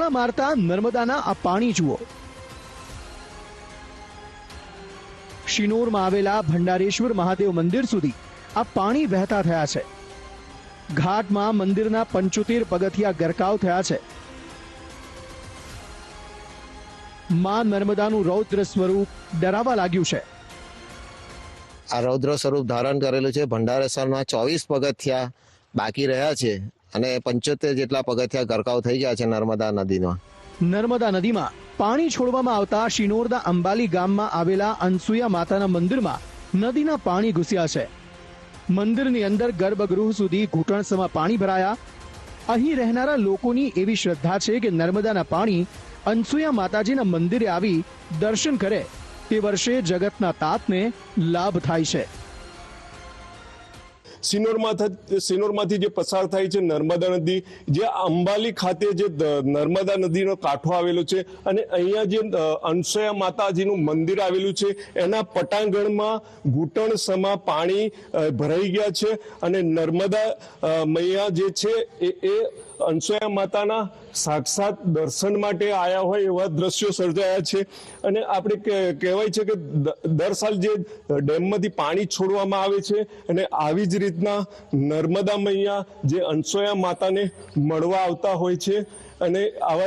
ઉછાળા મારતા નર્મદાના આ પાણી જુઓ। શિનોરમાં આવેલા ભંડારેશ્વર મહાદેવ મંદિર સુધી આ પાણી વહેતા થયા છે। ઘાટમાં મંદિરના 75 પગથિયા ગરકાવ થયા છે। માં નર્મદાનું રૌદ્ર સ્વરૂપ ડરાવવા લાગ્યું છે। આ રૌદ્ર સ્વરૂપ ધારણ કરેલું છે। ભંડારેશ્વરમાં 24 પગથિયા બાકી રહ્યા છે અને 75 જેટલા પગથિયા ગરકાવ થઈ ગયા છે નર્મદા નદીમાં। નર્મદા નદીમાં પાણી છોડવામાં આવતા શિનોરના અંબાલી ગામમાં આવેલા અનસુયા માતાના મંદિરમાં નદીના પાણી ઘૂસ્યા છે। મંદિરની અંદર ગર્ભગૃહ સુધી ઘૂંટણસમાં પાણી ભરાયા। અહીં રહેનારા લોકોની એવી શ્રદ્ધા છે કે નર્મદાના પાણી અનસુયા માતાજીના મંદિરે આવી દર્શન કરે તે વર્ષે જગતના તાતને લાભ થાય છે। સિનોરમાંથી જે પસાર થાય છે નર્મદા નદી, જે અંબાલી ખાતે જે નર્મદા નદીનો કાંઠો આવેલો છે અને અહીંયા જે અનસુયા માતાજીનું મંદિર આવેલું છે એના પટાંગણમાં ઘૂંટણસમાં પાણી ભરાઈ ગયા છે અને નર્મદા મૈયા જે છે એ અનસુયા માતાના સાક્ષાત દર્શન માટે આવ્યા હોય એવા દ્રશ્યો સર્જાયા છે। અને આપણે કહેવાય છે કે દર સાલ જે ડેમમાંથી પાણી છોડવામાં આવે છે અને આવી જ રીતના નર્મદા મૈયા જે અનસુયા માતાને મળવા આવતા હોય છે અને આવા